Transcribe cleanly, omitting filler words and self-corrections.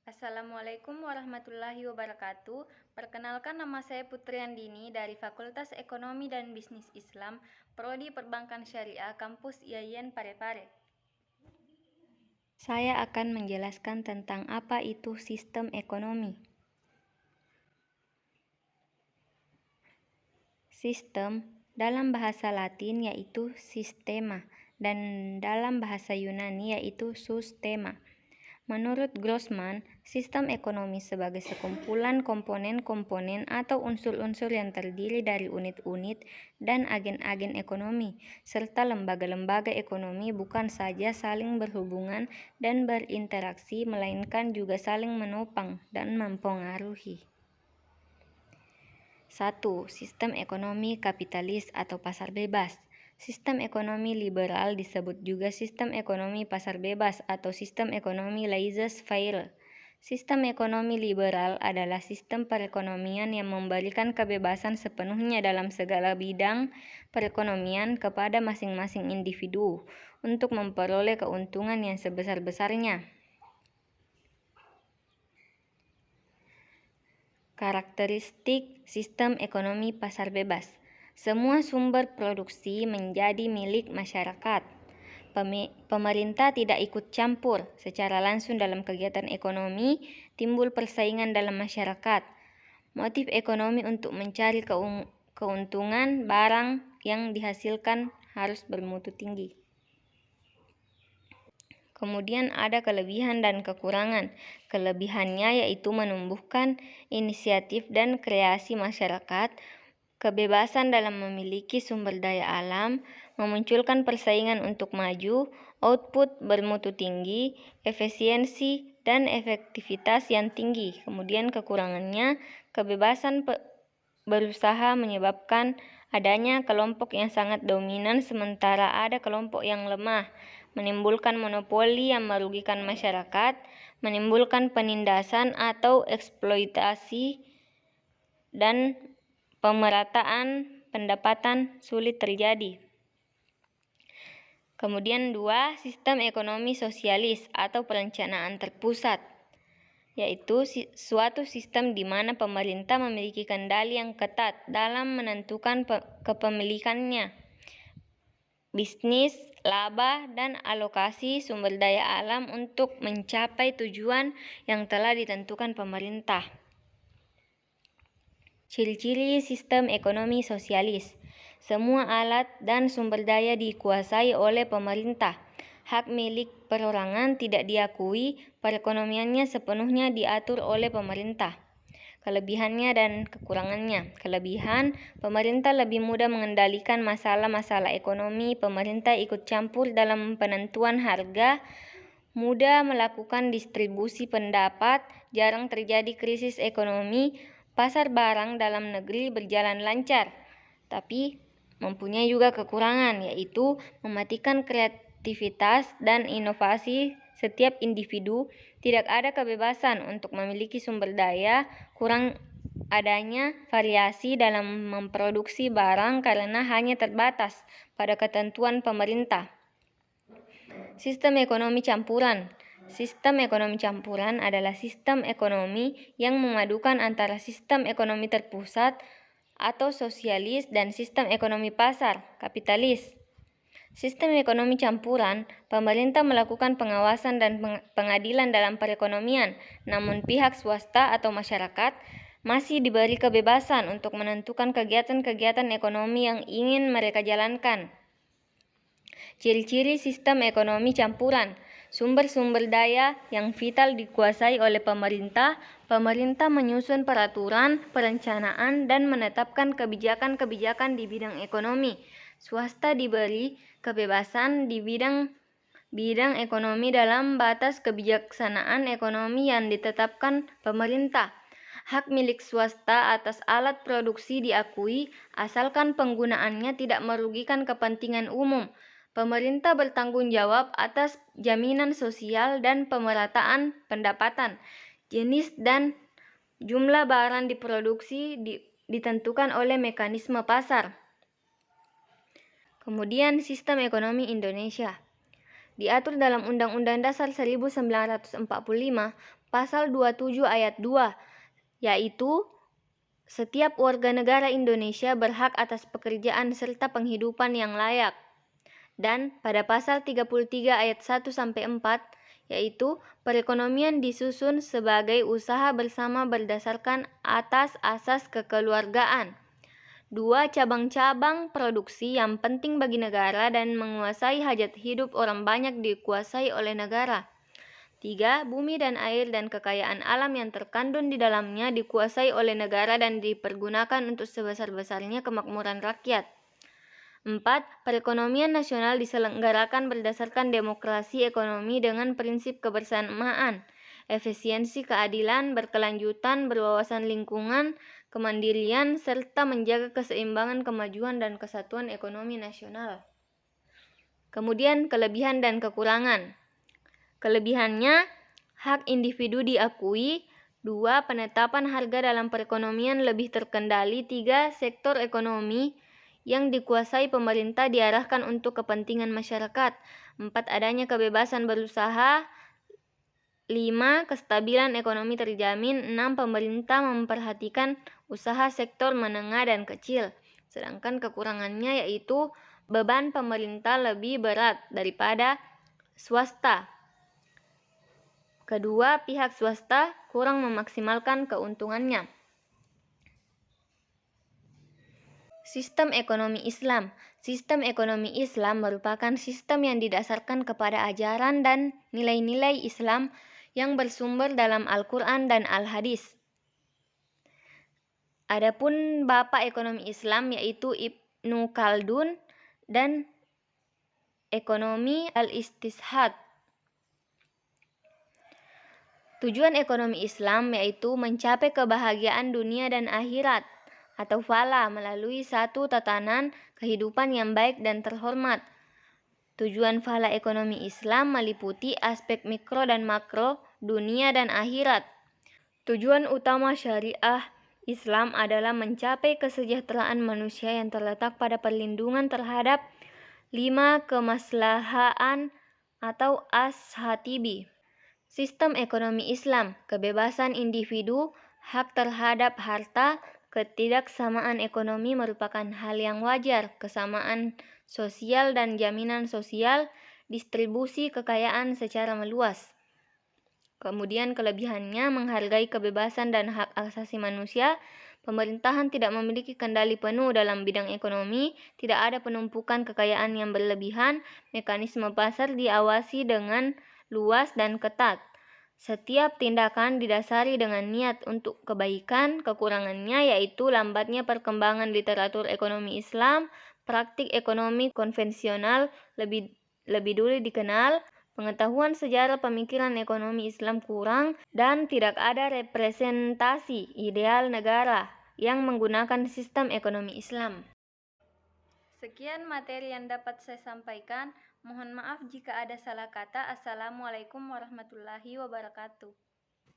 Assalamualaikum warahmatullahi wabarakatuh. Perkenalkan, nama saya Putri Andini dari Fakultas Ekonomi dan Bisnis Islam, Prodi Perbankan Syariah, Kampus IAIN Parepare. Saya akan menjelaskan tentang apa itu sistem ekonomi. Sistem dalam bahasa Latin yaitu sistema dan dalam bahasa Yunani yaitu sustema. Menurut Grossman, sistem ekonomi sebagai sekumpulan komponen-komponen atau unsur-unsur yang terdiri dari unit-unit dan agen-agen ekonomi, serta lembaga-lembaga ekonomi bukan saja saling berhubungan dan berinteraksi, melainkan juga saling menopang dan mempengaruhi. 1. Sistem ekonomi kapitalis atau pasar bebas. Sistem ekonomi liberal disebut juga sistem ekonomi pasar bebas atau sistem ekonomi laissez-faire. Sistem ekonomi liberal adalah sistem perekonomian yang memberikan kebebasan sepenuhnya dalam segala bidang perekonomian kepada masing-masing individu untuk memperoleh keuntungan yang sebesar-besarnya. Karakteristik sistem ekonomi pasar bebas. Semua sumber produksi menjadi milik masyarakat. Pemerintah tidak ikut campur secara langsung dalam kegiatan ekonomi, timbul persaingan dalam masyarakat. Motif ekonomi untuk mencari keuntungan barang yang dihasilkan harus bermutu tinggi. Kemudian ada kelebihan dan kekurangan. Kelebihannya yaitu menumbuhkan inisiatif dan kreasi masyarakat, kebebasan dalam memiliki sumber daya alam, memunculkan persaingan untuk maju, output bermutu tinggi, efisiensi dan efektivitas yang tinggi. Kemudian kekurangannya, kebebasan berusaha menyebabkan adanya kelompok yang sangat dominan sementara ada kelompok yang lemah, menimbulkan monopoli yang merugikan masyarakat, menimbulkan penindasan atau eksploitasi, dan pemerataan pendapatan sulit terjadi. Kemudian 2. Sistem ekonomi sosialis atau perencanaan terpusat, yaitu suatu sistem di mana pemerintah memiliki kendali yang ketat dalam menentukan kepemilikannya, bisnis, laba, dan alokasi sumber daya alam untuk mencapai tujuan yang telah ditentukan pemerintah. Ciri-ciri sistem ekonomi sosialis. Semua alat dan sumber daya dikuasai oleh pemerintah. Hak milik perorangan tidak diakui, perekonomiannya sepenuhnya diatur oleh pemerintah. Kelebihannya dan kekurangannya. Kelebihan, pemerintah lebih mudah mengendalikan masalah-masalah ekonomi, pemerintah ikut campur dalam penentuan harga, mudah melakukan distribusi pendapat, jarang terjadi krisis ekonomi, pasar barang dalam negeri berjalan lancar. Tapi mempunyai juga kekurangan, yaitu mematikan kreativitas dan inovasi setiap individu, tidak ada kebebasan untuk memiliki sumber daya, kurang adanya variasi dalam memproduksi barang karena hanya terbatas pada ketentuan pemerintah. Sistem ekonomi campuran. Sistem ekonomi campuran adalah sistem ekonomi yang memadukan antara sistem ekonomi terpusat atau sosialis dan sistem ekonomi pasar, kapitalis. Sistem ekonomi campuran, pemerintah melakukan pengawasan dan pengadilan dalam perekonomian, namun pihak swasta atau masyarakat masih diberi kebebasan untuk menentukan kegiatan-kegiatan ekonomi yang ingin mereka jalankan. Ciri-ciri sistem ekonomi campuran. Sumber-sumber daya yang vital dikuasai oleh pemerintah. Pemerintah menyusun peraturan, perencanaan, dan menetapkan kebijakan-kebijakan di bidang ekonomi. Swasta diberi kebebasan di bidang ekonomi dalam batas kebijaksanaan ekonomi yang ditetapkan pemerintah. Hak milik swasta atas alat produksi diakui asalkan penggunaannya tidak merugikan kepentingan umum. Pemerintah bertanggung jawab atas jaminan sosial dan pemerataan pendapatan. Jenis dan jumlah barang diproduksi ditentukan oleh mekanisme pasar. Kemudian sistem ekonomi Indonesia. diatur dalam Undang-Undang Dasar 1945, Pasal 27 Ayat 2, yaitu setiap warga negara Indonesia berhak atas pekerjaan serta penghidupan yang layak. Dan pada pasal 33 ayat 1-4, yaitu perekonomian disusun sebagai usaha bersama berdasarkan atas asas kekeluargaan. 2. Cabang-cabang produksi yang penting bagi negara dan menguasai hajat hidup orang banyak dikuasai oleh negara. 3. Bumi dan air dan kekayaan alam yang terkandung di dalamnya dikuasai oleh negara dan dipergunakan untuk sebesar-besarnya kemakmuran rakyat. 4. Perekonomian nasional diselenggarakan berdasarkan demokrasi ekonomi dengan prinsip kebersamaan, efisiensi, keadilan, berkelanjutan, berwawasan lingkungan, kemandirian, serta menjaga keseimbangan, kemajuan, dan kesatuan ekonomi nasional. Kemudian kelebihan dan kekurangan. Kelebihannya, hak individu diakui. 2. Penetapan harga dalam perekonomian lebih terkendali. 3. Sektor ekonomi yang dikuasai pemerintah diarahkan untuk kepentingan masyarakat. 4. Adanya kebebasan berusaha. 5. Kestabilan ekonomi terjamin. 6. Pemerintah memperhatikan usaha sektor menengah dan kecil. Sedangkan kekurangannya yaitu beban pemerintah lebih berat daripada swasta. Kedua, pihak swasta kurang memaksimalkan keuntungannya. Sistem ekonomi Islam. Sistem ekonomi Islam merupakan sistem yang didasarkan kepada ajaran dan nilai-nilai Islam yang bersumber dalam Al-Quran dan Al-Hadis. Adapun bapak ekonomi Islam yaitu Ibnu Khaldun dan ekonomi Al-Istishhad. Tujuan ekonomi Islam yaitu mencapai kebahagiaan dunia dan akhirat atau falah melalui satu tatanan kehidupan yang baik dan terhormat. Tujuan falah ekonomi Islam meliputi aspek mikro dan makro, dunia dan akhirat. Tujuan utama syariah Islam adalah mencapai kesejahteraan manusia yang terletak pada perlindungan terhadap 5 kemaslahaan atau ashatibi. Sistem ekonomi Islam, kebebasan individu, hak terhadap harta, ketidaksamaan ekonomi merupakan hal yang wajar, kesamaan sosial dan jaminan sosial, distribusi kekayaan secara meluas. Kemudian kelebihannya menghargai kebebasan dan hak asasi manusia, pemerintahan tidak memiliki kendali penuh dalam bidang ekonomi, tidak ada penumpukan kekayaan yang berlebihan, mekanisme pasar diawasi dengan luas dan ketat. Setiap tindakan didasari dengan niat untuk kebaikan. Kekurangannya yaitu lambatnya perkembangan literatur ekonomi Islam, praktik ekonomi konvensional lebih dulu dikenal, pengetahuan sejarah pemikiran ekonomi Islam kurang, dan tidak ada representasi ideal negara yang menggunakan sistem ekonomi Islam. Sekian materi yang dapat saya sampaikan. Mohon maaf jika ada salah kata. Assalamualaikum warahmatullahi wabarakatuh.